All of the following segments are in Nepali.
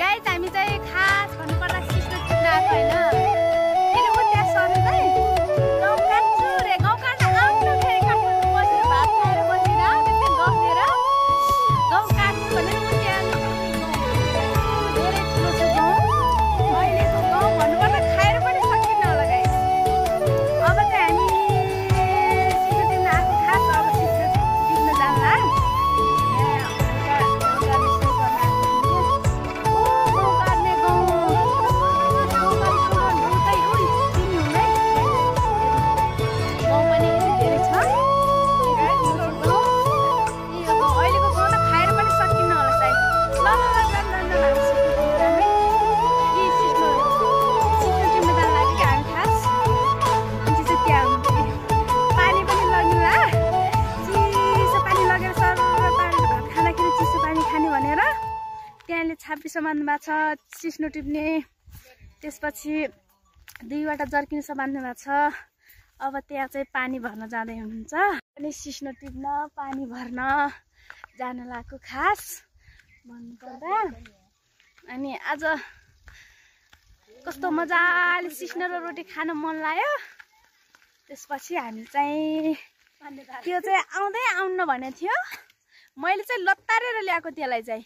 गाइस हामी चाहिँ खास भन्नुपर्दा सिस्नो टिप्न आएको होइन किन उ त्यहाँ सर चाहिँ गाउँ काट्छु रे गाउँ काट्न आउँदाखेरि काठमाडौँ बसेर भात खाएर बसेर त्यस्तै गफेर गाउँ काट्छु भनेर उ त्यहाँ धेरै ठुलो छ गाउँ अहिलेको गाउँ भन्नुपर्दा खाएर पनि सकिन्न होला गाइस अब चाहिँ हामी सिस्नो टिप्न आएको खास अब सिस्नो टिप्न जान्ला त्यहाँले छाप्पी बाँध्नु भएको छ सिस्नो टिप्ने त्यसपछि दुईवटा जर्किन बाँध्नु भएको छ अब त्यहाँ चाहिँ पानी भर्न जाँदै हुनुहुन्छ अनि सिस्नो टिप्न पानी भर्न जान लागेको खास भन्नुपर्दा अनि आज कस्तो मजाले सिस्नो र रोटी खान मन लाग्यो त्यसपछि हामी चाहिँ त्यो चाहिँ आउँदै आउनु भनेको थियो मैले चाहिँ लत्तारेर ल्याएको त्यसलाई चाहिँ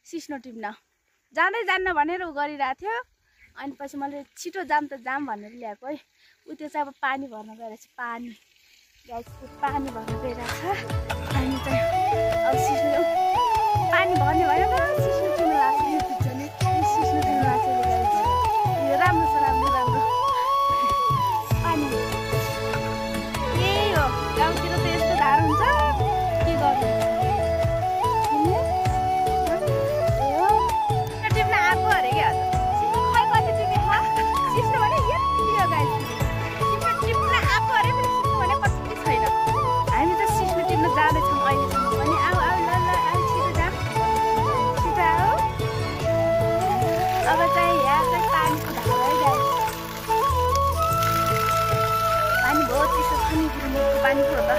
सिस्नो टिप्न जाँदै जान्न भनेर उ गरिरहेको थियो अनि पछि मैले छिटो जाम त जाम भनेर ल्याएको है उ त्यो चाहिँ अब पानी भर्न गइरहेछ पानी गाइस पानी भर्न गइरहेछ अनि चाहिँ अब सिस्नो पानी भर्ने भयो न सिस्नो टिप्न लाग्छ यो पिक्चरले सिस्नो टिप्न लाग्छ यो राम्रो छ राम्रो राम्रो पानी यही हो गाउँतिर त यस्तो धार हुन्छ के गर्नु पानी को त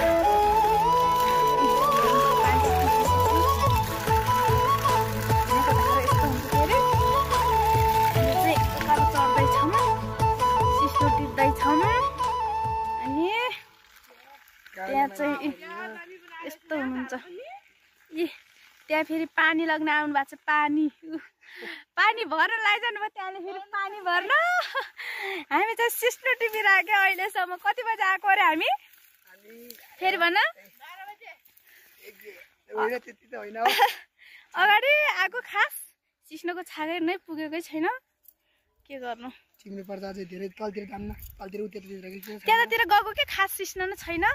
सिस्नो टिप्दैछौँ अनि त्यहाँ चाहिँ यस्तो हुनुहुन्छ इ त्यहाँ फेरि पानी लग्न आउनु भएको छ पानी भर्न लैजानु भयो त्यहाँले फेरि पानी भर्न हामी चाहिँ सिस्नो टिपिराख्यो अहिलेसम्म कति बजे आएको अरे हामी फेरि भन अगाडि आएको खास सिस्नोको छागे नै पुगेकै छैन के गर्नु त्यतातिर गएको के खास सिस्नो नै छैन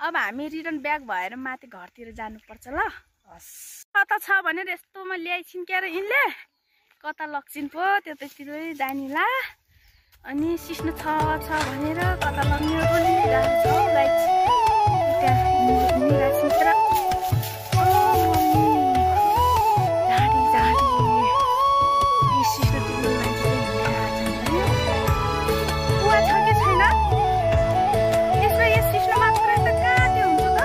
अब हामी रिटर्न ब्याक भएर माथि घरतिर जानुपर्छ ल कता छ भनेर यस्तोमा ल्याइछिन् क्यारे यिनले कता लग्छिन् पो त्यतैतिरै जानिला अनि सिस्नो छ भनेर कता लग्ने बोलिरहेको छ गाइस त्यहाँ हिँडिरहेको तर सिस्नो टिप्ने मान्छे चाहिँ हिँडिरहेको छ कुवा छ कि छैन यसमा यो सिस्नो मात्रै त कहाँ त्यो हुन्छ त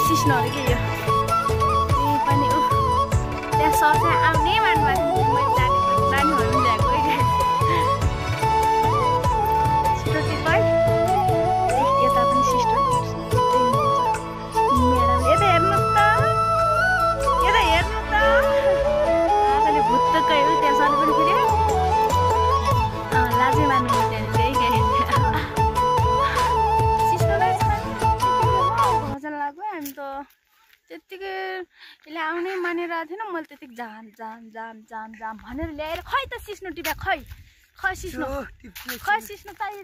सिस्नोहरू के यो त्यही पनि त्यहाँ सर चाहिँ आउने मान्नुभएको मैले जाने भन्नु ल्याएको है छिटो टिप है यता पनि सिस्टर म्याडम यता हेर्नुहोस् त आजले भुत्तकै हो त्यहाँ सरले पनि फेरि लाजै मान्नु त्यहाँनिर त्यही गए सिस्टरलाई भजन लाग्यो हामी त त्यत्तिकै यसले आउनै मानिरहेको थिएन मैले त्यतिकै जाम भनेर ल्याएर खै त सिस्नो टिपा खै सिस्नो चाहियो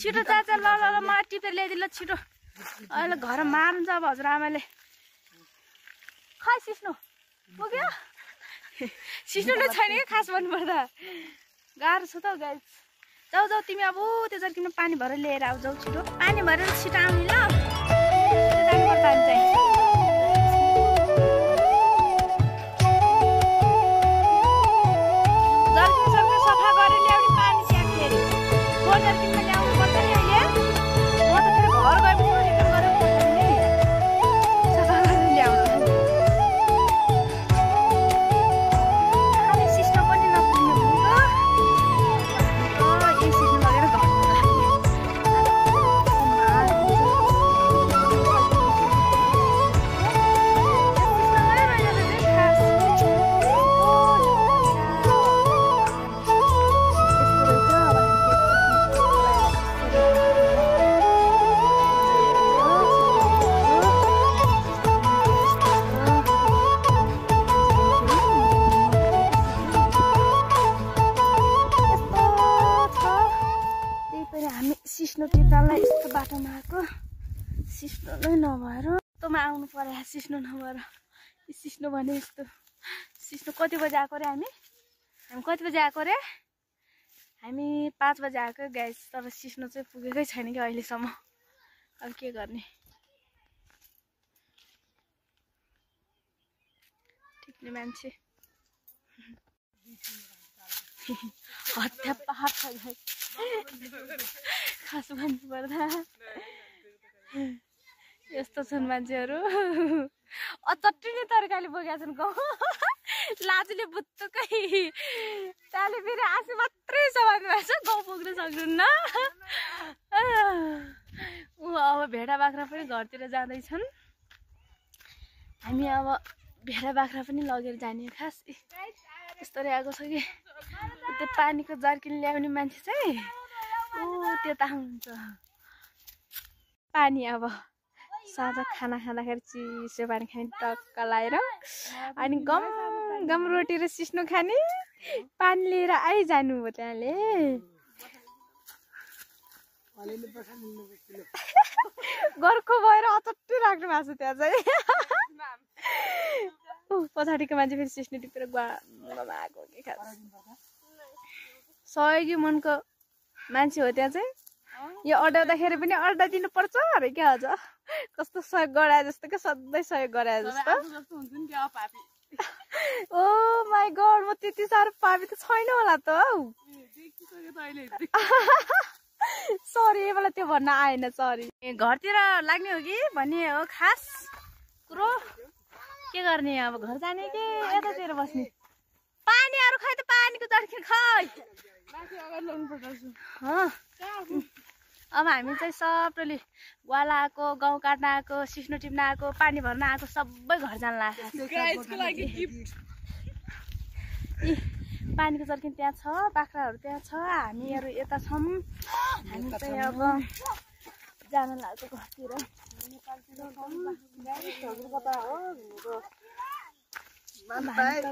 छिटो चाचा ल मलाई टिपेर ल्याइदिनु ल छिटो अहिले घर मार्नुहुन्छ अब हजुरआमाले खै सिस्नो पुग्यो सिस्नो नै छैन क्या खास भन्नुपर्दा गाह्रो छ त गाइस जाऊ तिमी अब त्यो जर्किन पानी भरेर लिएर आऊ जाऊ छिटो पानी भरेर छिटो आउने ल जानुपर्छ हामी चाहिँ सफा गरेर ल्याउने पानी स्याक्दाखेरि जर्किनमा ल्याउनु पर्छ नि अहिले म त फेरि घर गएपछि रिटर्न गरेर पठाउने बाटोमा आएको सिस्नो नै नभएर यस्तोमा आउनु पर्यो सिस्नो नभएर सिस्नो भने यस्तो सिस्नो कति बजी आएको रे हामी कति बजी आएको रे हामी 5 बजी आएको गाइस तर सिस्नो चाहिँ पुगेकै छैन कि अहिलेसम्म अब के गर्ने ठिक्ने मान्छे हत्या पहाड छ गाइस खास भन्नु पर्दा यस्तो छन् मान्छेहरू अचट्टिने तरिकाले बोकेका छन् गाउँ लाजुले बुत्तुकै ताले फेरि आँसु मात्रै समात्नु भएको छ गाउँ पुग्न सक्नुहुन्न ऊ अब भेडा बाख्रा पनि घरतिर जाँदैछन् हामी अब भेडा बाख्रा पनि लगेर जाने खास यस्तो आएको छ कि त्यो पानीको जर्किन ल्याउने मान्छे चाहिँ ऊ त्यता हुन्छ पानी अब साँझ खाना खाँदाखेरि चिसो पानी खाने टक्क लाएर अनि गम गम रोटी र सिस्नो खाने पानी लिएर आइजानु हो त्यहाँले घरको भएर अचट्टै राख्नु भएको छ त्यहाँ चाहिँ पछाडिको मान्छे फेरि सिस्नो टिपेर गुवामा आएको के खास सहयोगी मनको मान्छे हो त्यहाँ चाहिँ यो अड्याउँदाखेरि पनि अड्डा दिनुपर्छ अरे क्या अझ कस्तो सहयोग गराए जस्तो क्या सधैँ सहयोग गराए जस्तो ओ माई गड म त्यति साह्रो पापी त छैन होला त हौ सरी मलाई त्यो भन्न आएन सरी घरतिर लाग्ने हो कि भन्ने हो खास कुरो के गर्ने अब घर जाने कि यतातिर बस्ने पानीहरू खै त पानीको जर्किन खै अब हामी चाहिँ सबैले ग्वाला आएको गहुँ काट्न आएको सिस्नो टिप्न आएको पानी भर्न आएको सबै घर जान लाग्छ पानीको जर्किन त्यहाँ छ बाख्राहरू त्यहाँ छ हामीहरू यता छौँ हामी चाहिँ अब जान लाग्छ घरतिर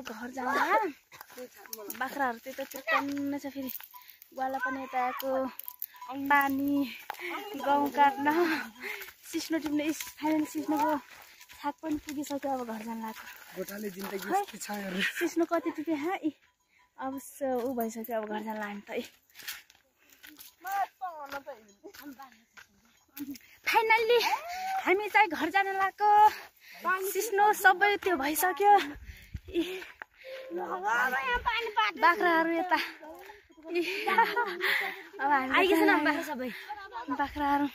घर जाँदा बाख्राहरू त्यतातिर टन्न छ फेरि ग्वाला पनि यता आएको पानी गहुँ काट्न सिस्नो टिप्न फाइनल सिस्नोको छाक पनि पुगिसक्यो अब घर जान लाग्यो सिस्नो कति टिपे अब ऊ भइसक्यो अब घर जान लाग्यो त फाइनल्ली हामी चाहिँ घर जान लाग्यो सिस्नो सबै त्यो भइसक्यो बाख्राहरू यता अब आइगेछन् बाख्रा सबै बाख्राहरू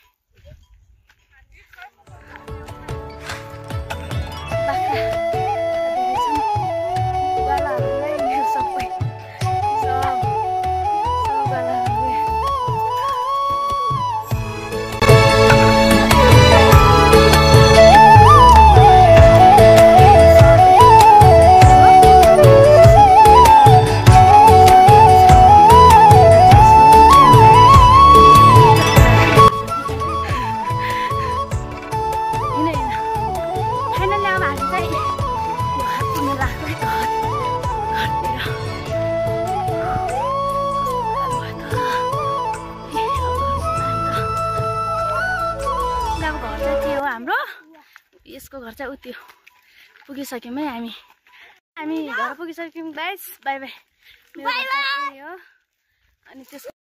यसको घर चाहिँ उति पुगिसक्यौँ है हामी घर पुगिसक्यौँ गाइस बाई बाई अनि त्यस